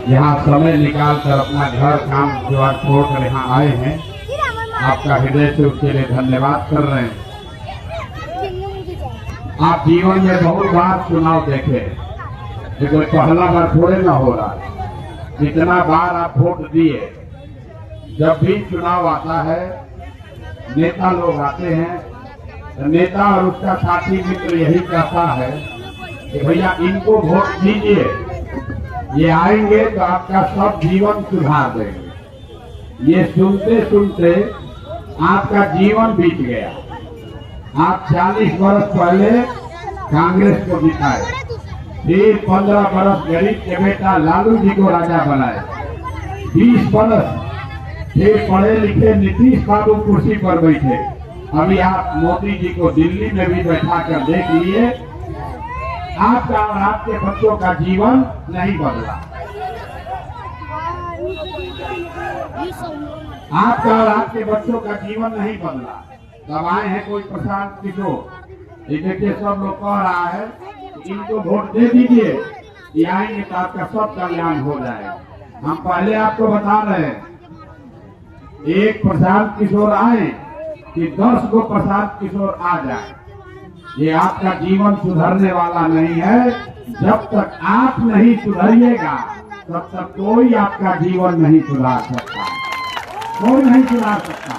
यहाँ समय निकाल कर अपना घर काम जो छोड़ कर यहाँ आए हैं, आपका हृदय से उसके लिए धन्यवाद कर रहे हैं। आप जीवन में बहुत बार चुनाव देखे, लेकिन पहला बार थोड़े ना हो रहा। जितना बार आप वोट दिए, जब भी चुनाव आता है, नेता लोग आते हैं, तो नेता और उसका साथी मित्र यही कहता है कि भैया इनको वोट दीजिए, ये आएंगे तो आपका सब जीवन सुधार देंगे। ये सुनते सुनते आपका जीवन बीत गया। आप 40 वर्ष पहले कांग्रेस को जिताए, फिर 15 वर्ष गरीब के बेटा लालू जी को राजा बनाए, 20 वर्ष फिर पढ़े लिखे नीतीश बाबू कुर्सी पर बैठे। अभी आप मोदी जी को दिल्ली में भी बैठा कर देख लिए, आपका और आपके बच्चों का जीवन नहीं बदला। आपका और आपके बच्चों का जीवन नहीं बदला। तब आए हैं कोई प्रशांत किशोर, देखिए सब लोग कह रहा है इनको वोट दे दीजिए, ये आएंगे तो आपका सब कल्याण हो जाएगा। हम पहले आपको बता रहे हैं, एक प्रशांत किशोर आए कि 10 को प्रशांत किशोर आ जाए, ये आपका जीवन सुधरने वाला नहीं है। जब तक आप नहीं सुधरिएगा तब तक कोई आपका जीवन नहीं सुधार सकता, कोई नहीं सुधार सकता।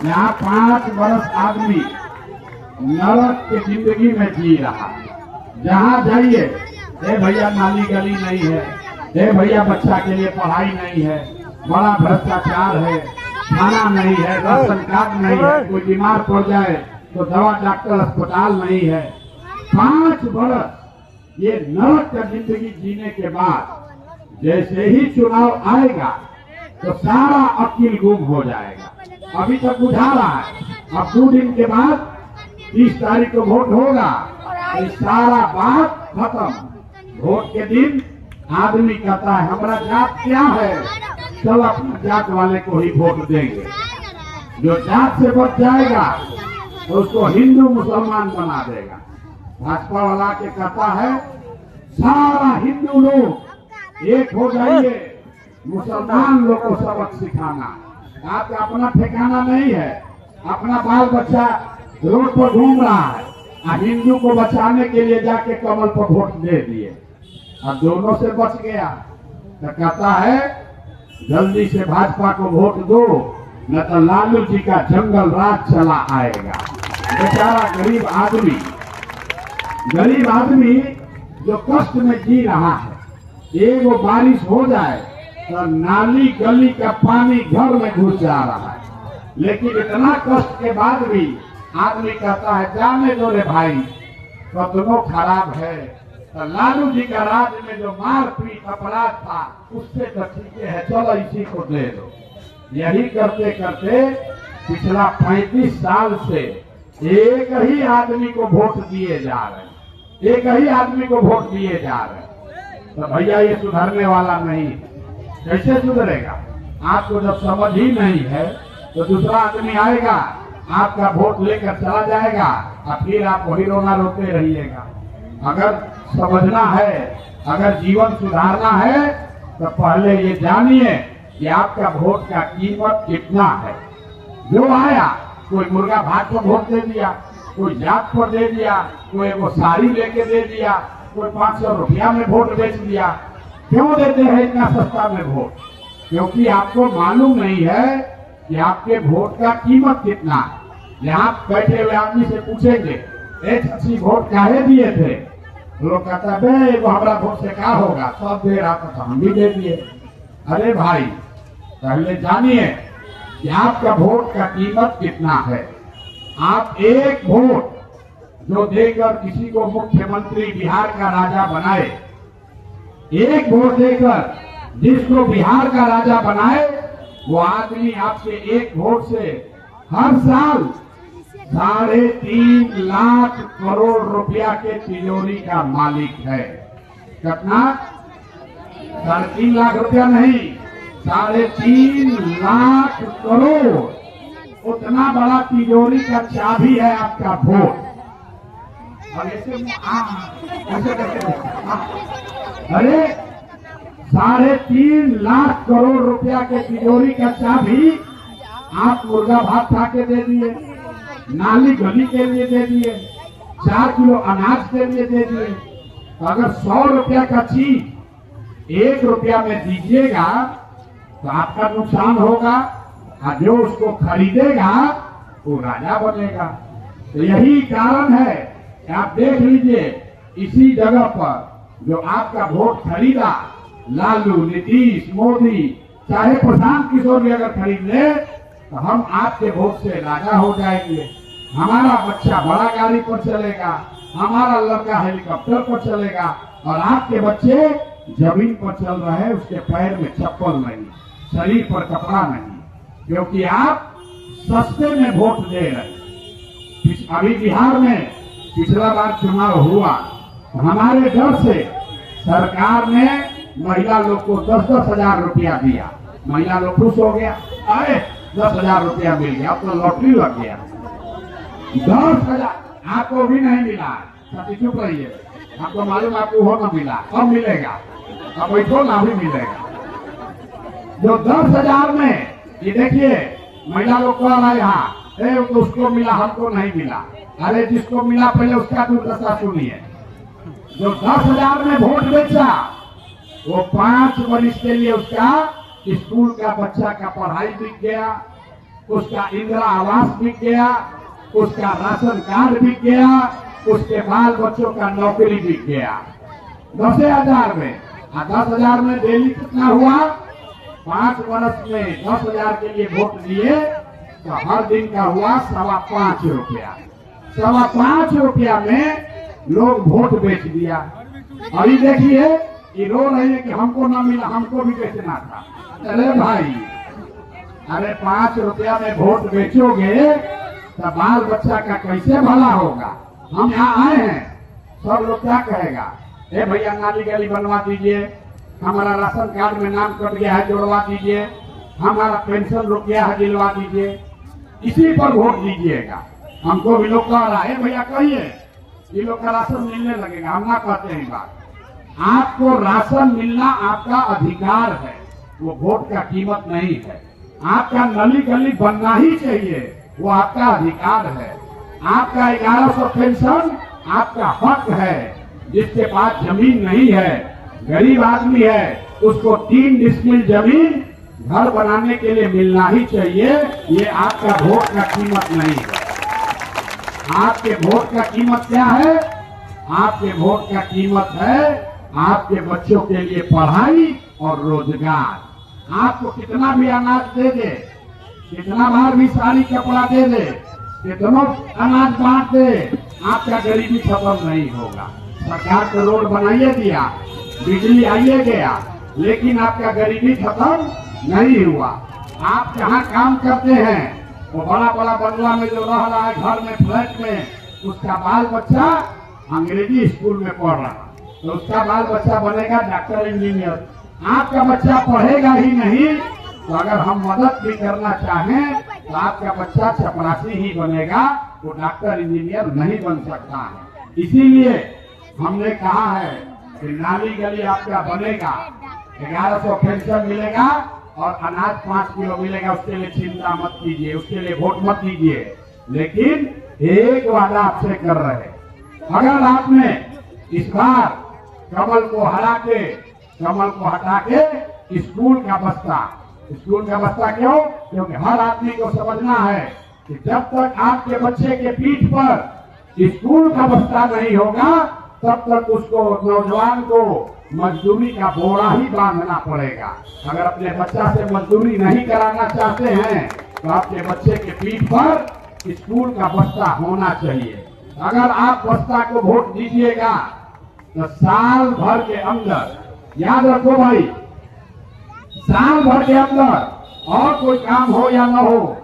यहाँ 5 वर्ष आदमी नरक की जिंदगी में जी रहा। जहाँ जाइए, ए भैया नाली गली नहीं है, ए भैया बच्चा के लिए पढ़ाई नहीं है, बड़ा भ्रष्टाचार है, खाना नहीं है, राशन कार्ड नहीं है, कोई बीमार पड़ जाए तो दवा डॉक्टर अस्पताल नहीं है। 5 वर्ष ये नरक का जिंदगी जीने के बाद जैसे ही चुनाव आएगा तो सारा अकील गुम हो जाएगा। अभी तक बुझा रहा है, अब 2 दिन के बाद 30 तारीख को वोट होगा, तो सारा बात खत्म। वोट के दिन आदमी कहता है हमारा जात क्या है, सब अपने जात वाले को ही वोट देंगे। जो जात से बच जाएगा तो उसको हिंदू मुसलमान बना देगा। भाजपा वाला के कहता है सारा हिंदू लोग एक हो जाइए, मुसलमान लोग को सबक सिखाना। आपका अपना ठिकाना नहीं है, अपना बाल बच्चा रोड पर घूम रहा है, हिंदू को बचाने के लिए जाके कमल पर वोट दे दिए, अब दोनों से बच गया। तो कहता है जल्दी से भाजपा को वोट दो, न तो लालू जी का जंगल राज चला आएगा। बेचारा गरीब आदमी जो कष्ट में जी रहा है, एक वो बारिश हो जाए तो नाली गली का पानी घर में घुस जा रहा है, लेकिन इतना कष्ट के बाद भी आदमी कहता है जाने दो रे भाई, कतनो खराब है। तो लालू जी का राज में जो मारपीट अपराध था उससे तो ठीक है, चलो इसी को दे दो। यही करते करते पिछला 35 साल से एक ही आदमी को वोट दिए जा रहे हैं, एक ही आदमी को वोट दिए जा रहे हैं। तो भैया ये सुधरने वाला नहीं, कैसे सुधरेगा? आपको जब समझ ही नहीं है तो दूसरा आदमी आएगा, आपका वोट लेकर चला जाएगा और फिर आप वही रोना रोते रहिएगा। अगर समझना है, अगर जीवन सुधारना है तो पहले ये जानिए कि आपका वोट का कीमत कितना है। जो आया, कोई मुर्गा भात पर वोट दे दिया, कोई जात पर दे दिया, कोई वो साड़ी लेके दे दिया, कोई 500 रुपया में वोट बेच दिया। क्यों देते हैं इतना सस्ता में वोट? क्योंकि आपको मालूम नहीं है कि आपके वोट का कीमत कितना है। यहाँ बैठे हुए आदमी से पूछेंगे एक अच्छी वोट काहे दिए थे, लोग कहता है वो हमारा वोट से क्या होगा, सब दे रहा था तो हम भी दे दिए। अरे भाई पहले जानिए कि आपका वोट का कीमत कितना है। आप एक वोट जो देकर किसी को मुख्यमंत्री बिहार का राजा बनाए, एक वोट देकर जिसको बिहार का राजा बनाए, वो आदमी आपसे एक वोट से हर साल 3.5 लाख करोड़ रुपया के तिजोरी का मालिक है। कितना? 3.5 लाख रुपया नहीं, 3.5 लाख करोड़। उतना बड़ा तिजोरी का चाबी है आपका वोट। और ऐसे करके अरे 3.5 लाख करोड़ रुपया के तिजोरी का चाबी आप मुर्गा भात खा के दे दिए, नाली गली के लिए दे दिए, 4 किलो अनाज के लिए दे दिए। तो अगर 100 रुपया का चीज 1 रुपया में दीजिएगा तो आपका नुकसान होगा, और जो उसको खरीदेगा वो राजा बनेगा। तो यही कारण है कि आप देख लीजिए, इसी जगह पर जो आपका वोट खरीदा, लालू, नीतीश, मोदी, चाहे प्रशांत किशोर भी अगर खरीद ले तो हम आपके वोट से राजा हो जाएंगे। हमारा बच्चा बड़ा गाड़ी पर चलेगा, हमारा लड़का हेलीकॉप्टर पर चलेगा, और आपके बच्चे जमीन पर चल रहे हैं, उसके पैर में चप्पल नहीं, शरीर पर कपड़ा नहीं, क्योंकि आप सस्ते में वोट दे रहे। अभी बिहार में पिछला बार चुनाव हुआ, हमारे डर से सरकार ने महिला लोग को 10-10 हजार रुपया दिया। महिला लोग खुश हो गया, अरे 10 हजार रुपया मिल गया, अब तो लॉटरी लग गया। 10 हजार आपको भी नहीं मिला, चुप रहिए, आपको मालूम आपको हो ना मिला, अब मिलेगा, अब बैठो ना भी मिलेगा। जो 10 हजार में, ये देखिए महिला लोग कह रहा है यहाँ, तो उसको मिला हमको नहीं मिला। अरे जिसको मिला पहले उसका दुर्दशा सुनिए। जो 10 हजार में वोट बेचा, वो 5 वर्ष के लिए उसका स्कूल का बच्चा का पढ़ाई बिक गया, उसका इंदिरा आवास बिक गया, उसका राशन कार्ड बिक गया, उसके बाल बच्चों का नौकरी बिक गया 10 हजार में। 10 हजार में डेली कितना हुआ? 5 वर्ष में 10 हजार के लिए वोट दिए तो हर दिन का हुआ 5.25 रुपया। 5.25 रुपया में लोग वोट बेच दिया। अभी देखिए ये रो रहे हैं कि हमको ना मिला, हमको भी बेचना था। अरे भाई, अरे 5 रुपया में वोट बेचोगे तो बाल बच्चा का कैसे भला होगा? हम यहाँ आए हैं, सब लोग क्या कहेगा, ए भैया नाली गली बनवा दीजिए, हमारा राशन कार्ड में नाम कट गया है जोड़वा दीजिए, हमारा पेंशन रुक गया है दिलवा दीजिए। इसी पर वोट दीजिएगा। हमको भी लोग कह रहा है भैया कहिए, ये लोग का राशन मिलने लगेगा, हम ना कहते हैं बात। आपको राशन मिलना आपका अधिकार है, वो वोट का कीमत नहीं है। आपका नली गली बनना ही चाहिए, वो आपका अधिकार है। आपका 1100 पेंशन आपका हक है। जिसके पास जमीन नहीं है, गरीब आदमी है, उसको 3 डिसमिल जमीन घर बनाने के लिए मिलना ही चाहिए। ये आपका वोट का कीमत नहीं है। आपके वोट का कीमत क्या है? आपके वोट का कीमत है आपके बच्चों के लिए पढ़ाई और रोजगार। आपको कितना भी अनाज दे दे, कितना बार भी साड़ी कपड़ा दे दे, कितना अनाज बांट दे, आपका गरीबी खत्म नहीं होगा। सरकार को रोड बनाइए दिया, बिजली आइए गया, लेकिन आपका गरीबी खत्म नहीं हुआ। आप जहाँ काम करते हैं वो बड़ा बड़ा बंगला में जो रह रहा है, घर में, फ्लैट में, उसका बाल बच्चा अंग्रेजी स्कूल में पढ़ रहा है, तो उसका बाल बच्चा बनेगा डॉक्टर, इंजीनियर। आपका बच्चा पढ़ेगा ही नहीं, तो अगर हम मदद भी करना चाहें तो आपका बच्चा चपरासी ही बनेगा, वो डॉक्टर इंजीनियर नहीं बन सकता है। इसीलिए हमने कहा है कि नाली गली आपका बनेगा, 1100 पेंशन मिलेगा और अनाज 5 किलो मिलेगा। उसके लिए चिंता मत कीजिए, उसके लिए वोट मत दीजिए। लेकिन एक वादा आपसे कर रहे हैं, अगर आपने इस बार कमल को हटा के स्कूल का बस्ता क्यों? क्योंकि हर आदमी को समझना है कि जब तक आपके बच्चे के पीठ पर स्कूल का बस्ता नहीं होगा, तब तक उसको, नौजवान को मजदूरी का बोरा ही बांधना पड़ेगा। अगर अपने बच्चा से मजदूरी नहीं कराना चाहते हैं तो आपके बच्चे के पीठ पर स्कूल का बस्ता होना चाहिए। अगर आप बस्ता को वोट दीजिएगा तो साल भर के अंदर, याद रखो भाई, साल भर के अंदर और कोई काम हो या न हो,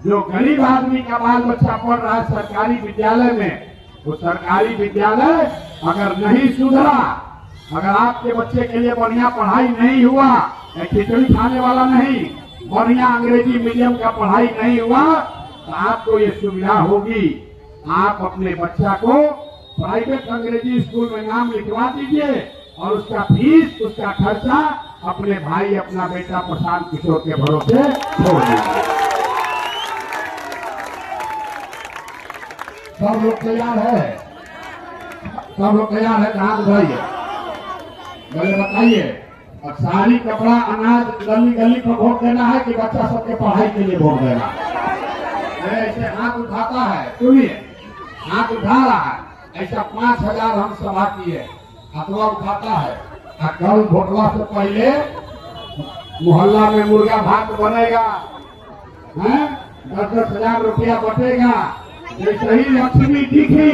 जो गरीब आदमी का बाल बच्चा पढ़ रहा है सरकारी विद्यालय में, वो सरकारी विद्यालय अगर नहीं सुधरा, अगर आपके बच्चे के लिए बढ़िया पढ़ाई नहीं हुआ, खिचड़ी खाने वाला नहीं, बढ़िया अंग्रेजी मीडियम का पढ़ाई नहीं हुआ, तो आपको ये सुविधा होगी, आप अपने बच्चा को प्राइवेट अंग्रेजी स्कूल में नाम लिखवा दीजिए, और उसका फीस, उसका खर्चा अपने भाई, अपना बेटा प्रशांत किशोर के भरोसे छोड़ दिया। सब लोग तैयार है? सब लोग तैयार है? हाथ उठाइए, पहले बताइए। और सारी कपड़ा, अनाज गली गली पर वोट देना है कि बच्चा सबके पढ़ाई के लिए वोट देना? ऐसे हाथ उठाता है, सुनिए, हाथ उठा रहा है, ऐसा 5000 हम सभा किए, हाथवा उठाता है। कल वोटवा से पहले मोहल्ला में मुर्गा भात बनेगा, 10-10 हजार रुपया बटेगा। जैसे ही लक्ष्मी दिखी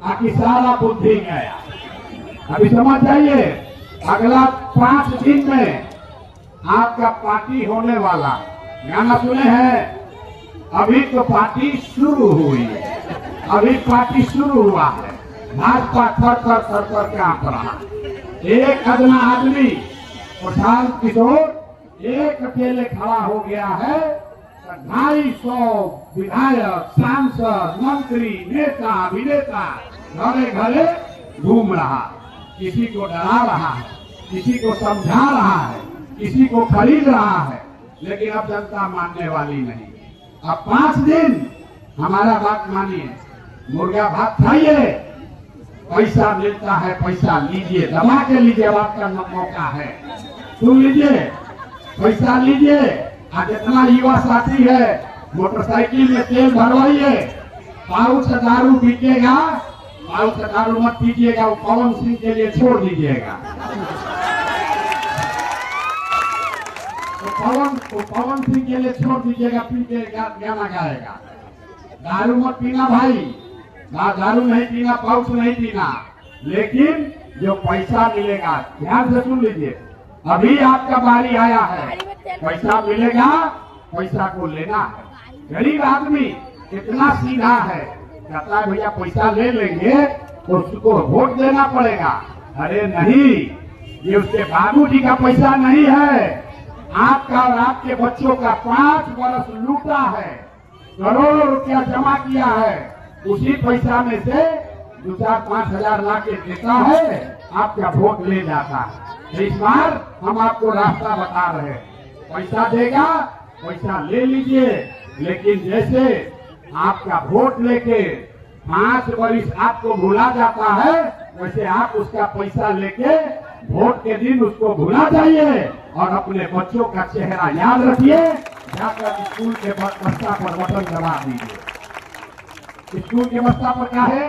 आकि सारा बुद्धि गया। अभी समझ जाइए, अगला 5 दिन में आपका पार्टी होने वाला। गाना सुने हैं? अभी तो पार्टी शुरू हुई है, अभी पार्टी शुरू हुआ है। भाजपा थर थर थर थर कांप रहा। एक अदना आदमी प्रशांत किशोर एक अकेले खड़ा हो गया है। 250 विधायक, सांसद, मंत्री, नेता, अभिनेता घरे घरे घूम रहा, किसी को डरा रहा है, किसी को समझा रहा है, किसी को खरीद रहा है, लेकिन अब जनता मानने वाली नहीं। अब 5 दिन हमारा बात मानिए, मुर्गा भात खाइए, पैसा मिलता है, पैसा लीजिए, दबा के लीजिए, अब आपका मौका है, सुन लीजिए, पैसा लीजिए। आज इतना युवा साथी है, मोटरसाइकिल में तेल भरवाइए, पाउच से दारू पीजिएगा, पाउच से दारू मत पीजिएगा, वो पवन सिंह के लिए छोड़ दीजिएगा। पवन सिंह के लिए छोड़ दीजिएगा, पी के गाना गाएगा। दारू मत पीना भाई, दारू नहीं पीना, पाउच नहीं पीना, लेकिन जो पैसा मिलेगा, ध्यान से सुन लीजिए, अभी आपका बारी आया है, पैसा मिलेगा, पैसा को लेना है। गरीब आदमी इतना सीधा है, कहता है भैया पैसा ले लेंगे तो उसको वोट देना पड़ेगा। अरे नहीं, ये उसके बाबूजी का पैसा नहीं है, आपका और आपके बच्चों का 5 वर्ष लूटा है, करोड़ों रुपया जमा किया है, उसी पैसा में से 2-4-5 हजार ला के देता है, आपका वोट ले जाता है। इस बार हम आपको रास्ता बता रहे हैं, पैसा देगा, पैसा ले लीजिए, लेकिन जैसे आपका वोट लेके 5 वर्ष आपको भुला जाता है, वैसे आप उसका पैसा लेके वोट के दिन उसको भुला जाइए और अपने बच्चों का चेहरा याद रखिए। जाकर स्कूल के बस्ता पर बटन दबा दीजिए। स्कूल के बस्ता पर क्या है?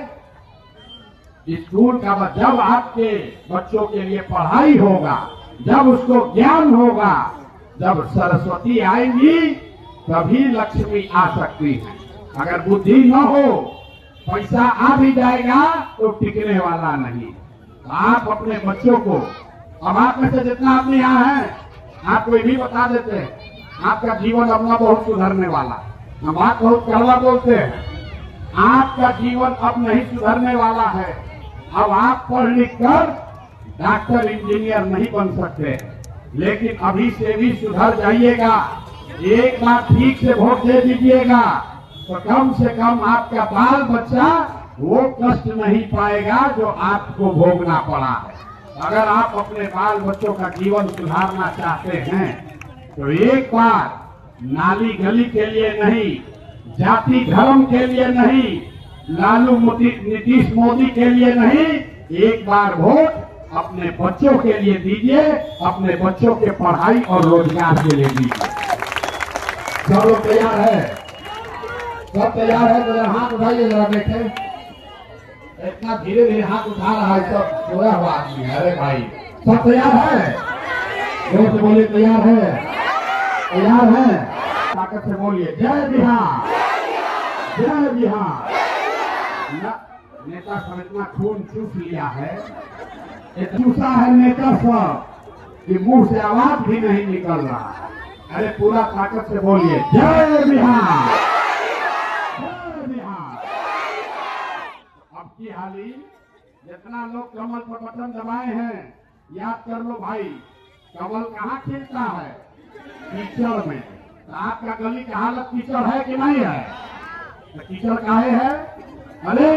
स्कूल का जब आपके बच्चों के लिए पढ़ाई होगा, जब उसको ज्ञान होगा, जब सरस्वती आएंगी, तभी लक्ष्मी आ सकती है। अगर बुद्धि न हो, पैसा आ भी जाएगा तो टिकने वाला नहीं। आप अपने बच्चों को, अब आप में से जितना आदमी यहाँ है, आपको ये भी बता देते हैं, आपका जीवन अपना बहुत सुधरने वाला। हम बात बहुत कड़वा बोलते हैं, आपका जीवन अब नहीं सुधरने वाला है। अब आप पढ़ लिख कर डॉक्टर, इंजीनियर नहीं बन सकते, लेकिन अभी से भी सुधर जाइएगा। एक बार ठीक से वोट दे दीजिएगा तो कम से कम आपका बाल बच्चा वो कष्ट नहीं पाएगा जो आपको भोगना पड़ा है। अगर आप अपने बाल बच्चों का जीवन सुधारना चाहते हैं तो एक बार नाली गली के लिए नहीं, जाति धर्म के लिए नहीं, लालू नीतीश मोदी के लिए नहीं, एक बार वोट अपने बच्चों के लिए दीजिए, अपने बच्चों के पढ़ाई और रोजगार के लिए दीजिए। सब लोग तैयार है? सब तैयार है? जरा हाथ उठाइए, जरा देखें। इतना धीरे धीरे हाथ उठा रहा है, सब सोया हुआ आदमी है। अरे भाई, सब तैयार है? जोर से बोलिए, तैयार है? तैयार है? ताकत से बोलिए, जय बिहार, जय बिहार। नेता सब इतना खून चूस लिया है, चूसा है नेता सब कि मुंह से आवाज भी नहीं निकल रहा। अरे पूरा ताकत से बोलिए, जय बिहार, जय बिहार। अब की हाली जितना लोग कमल पर बटन दबाए हैं, याद कर लो भाई, कमल कहाँ खिलता है? कीचड़ में। तो आपका गली का हालत कीचड़ है कि नहीं है? तो कीचड़ काहे है? अरे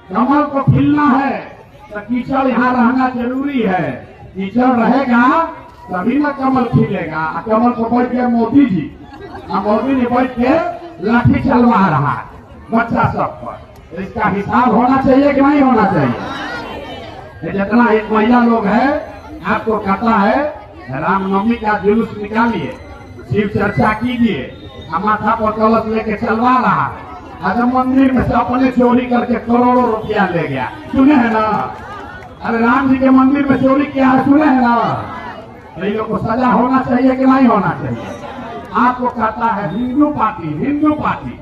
कमल को खिलना है तो तो कीचड़ यहाँ रहना जरूरी है। कीचड़ रहेगा तभी ना कमल खिलेगा। कमल को बैठ के मोदी जी बैठ के लाठी चलवा रहा है बच्चा सब पर। इसका हिसाब होना चाहिए कि नहीं होना चाहिए? जितना एक महिला लोग है आपको कहता है रामनवमी का जुलूस निकालिए, शिव चर्चा कीजिए, माथा पर कलश लेके चलवा रहा है। आज मंदिर में से अपने चोरी करके करोड़ों रुपया ले गया, सुने है ना? अरे राम जी के मंदिर में चोरी किया है, सुने है ना? इन लोग को सजा होना चाहिए कि नहीं होना चाहिए? आपको कहता है हिंदू पार्टी।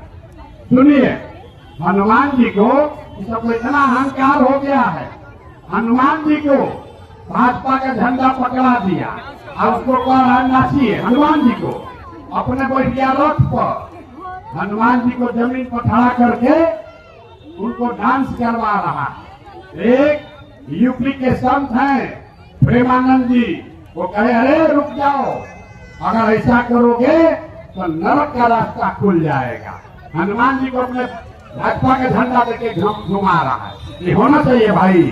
सुनिए, हनुमान जी को सबको इतना अहंकार हो गया है। हनुमान जी को भाजपा का झंडा पकड़ा दिया और उसको कह रहा नाचिए। हनुमान जी को अपने बैठ गया रथ पर। हनुमान जी को जमीन पर खड़ा करके उनको डांस करवा रहा। एक यूपी के संत हैं प्रेमानंद जी, वो कहे अरे रुक जाओ, अगर ऐसा करोगे तो नरक का रास्ता खुल जाएगा। हनुमान जी को अपने भाजपा का झंडा देके घुमा रहा है। ये होना चाहिए भाई,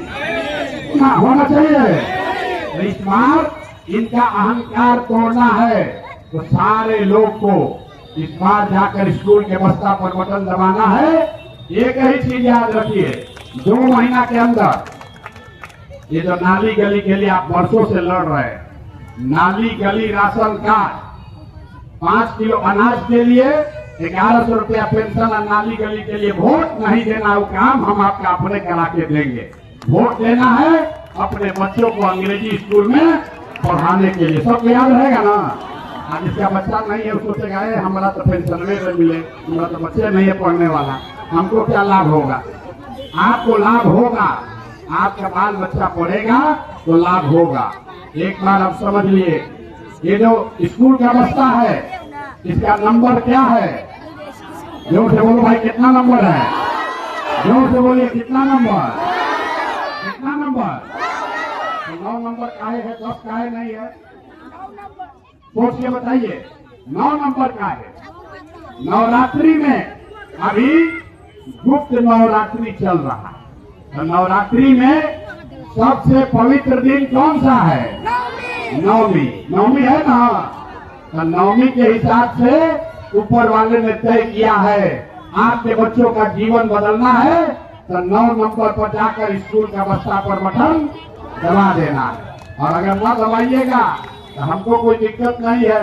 होना चाहिए। इस बार इनका अहंकार तोड़ना है तो सारे लोग को इस बार जाकर स्कूल के बस्ता पर बटन दबाना है। एक ही चीज याद रखिए, 2 महीना के अंदर ये जो नाली गली के लिए आप वर्षों से लड़ रहे हैं, नाली गली राशन कार्ड, 5 किलो अनाज के लिए 1100 रुपया पेंशन और नाली गली के लिए वोट नहीं देना, वो काम हम आपका अपने करा के देंगे। वोट देना है अपने बच्चों को अंग्रेजी स्कूल में पढ़ाने के लिए। सबको याद रहेगा ना? आज जिसका बच्चा नहीं है उसको सोचेगा हमारा तो पेंशन में मिले, हमारा तो बच्चे नहीं है पढ़ने वाला, हमको क्या लाभ होगा? आपको लाभ होगा, आपका बाल बच्चा पढ़ेगा तो लाभ होगा। एक बार आप समझ लिए, ये जो स्कूल का बस्ता है इसका नंबर क्या है? जोर से बोलो भाई, कितना नंबर है? जोर से बोलिए, कितना नंबर? 9 नंबर काहे है, 10 काहे नहीं है? सोच के बताइए, 9 नंबर का है। नवरात्रि में अभी गुप्त नवरात्रि चल रहा है, तो नवरात्रि में सबसे पवित्र दिन कौन सा है? नवमी है ना? तो नवमी के हिसाब से ऊपर वाले ने तय किया है आपके बच्चों का जीवन बदलना है तो 9 नंबर पर जाकर स्कूल का बस्ता पर बटन दबा देना है। और अगर न दबाइएगा तो हमको कोई दिक्कत नहीं है,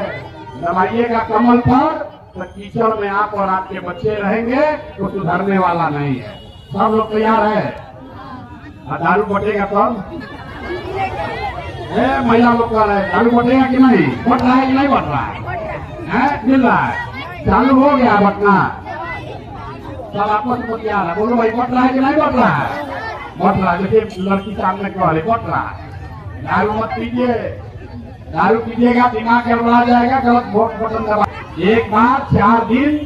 दबाइएगा कमल पर तो कीचड़ में आप और आपके बच्चे रहेंगे तो सुधरने वाला नहीं है। सब लोग तैयार है? दारू बटेगा तब? महिला लोग कह रहे हैं दारू बटेगा कि नहीं? बट रहा है कि नहीं बट रहा है? मिल रहा है, चालू हो गया बटना। सब आपस में तैयार है, बोलो भाई बट रहा है कि नहीं बट रहा है? बट रहा है। जैसे लड़की सामने कह रही बट रहा है। दारू मत पीजिए, दारू पीजिएगा दिमाग गड़बड़ा जाएगा, गलत वोट बटन दबा। एक बार 4 दिन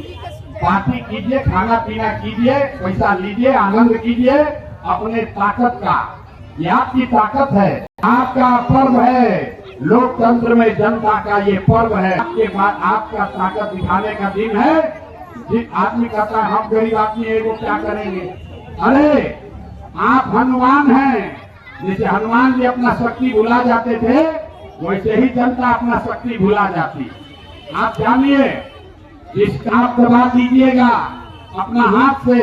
पार्टी कीजिए, खाना पीना कीजिए, पैसा लीजिए, आनंद कीजिए अपने ताकत का। ये आपकी ताकत है, आपका पर्व है, लोकतंत्र में जनता का ये पर्व है। आपके बाद आपका ताकत दिखाने का दिन है। जिस आदमी कहता है हम गरीब आदमी है वो क्या करेंगे? अरे आप हनुमान हैं, जैसे हनुमान जी अपना शक्ति भुला जाते थे वैसे ही जनता अपना शक्ति भुला जाती। आप जानिए, इसका आप दबा दीजिएगा अपना हाथ से,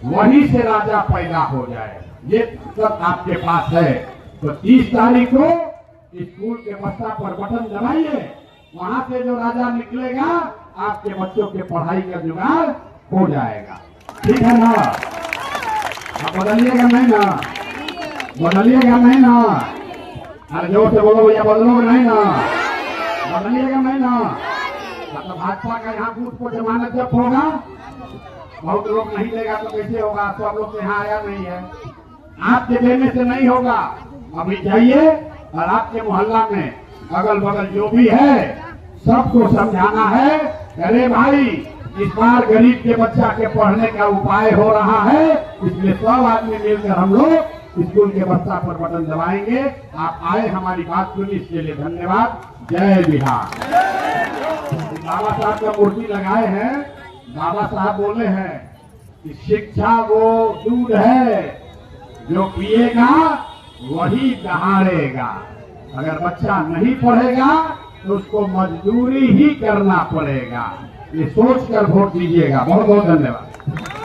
वहीं से राजा पैदा हो जाए। ये सब आपके पास है। तो 30 तारीख को स्कूल के बस्ता पर बटन दबाइए, वहां से जो राजा निकलेगा आपके बच्चों के पढ़ाई का जुगाड़ हो जाएगा। ठीक है ना? आप बदलिएगा नहीं ना? बदलिएगा नहीं ना? अरे जोर से बोलो भैया, बदलोगे नहीं ना? बदलिएगा नहीं ना? तो भाजपा का यहाँ बूथ को जमानत जब्त होगा, बहुत लोग नहीं देगा तो कैसे होगा? सब लोग तो यहाँ आया नहीं है, आपके देने से नहीं होगा। अभी जाइए और आपके मोहल्ला में अगल बगल जो भी है सबको समझाना है, अरे भाई इस बार गरीब के बच्चा के पढ़ने का उपाय हो रहा है, इसलिए सब आदमी मिलकर हम लोग स्कूल के बस्ता पर बटन दबाएंगे। आप आए, हमारी बात सुनी, इसके लिए धन्यवाद। जय बिहार। बाबा साहब का मूर्ति लगाए हैं। बाबा साहब बोले हैं कि शिक्षा वो दूध है जो पिएगा वही दहाड़ेगा। अगर बच्चा नहीं पढ़ेगा तो उसको मजदूरी ही करना पड़ेगा। ये सोच कर वोट दीजिएगा। बहुत बहुत धन्यवाद।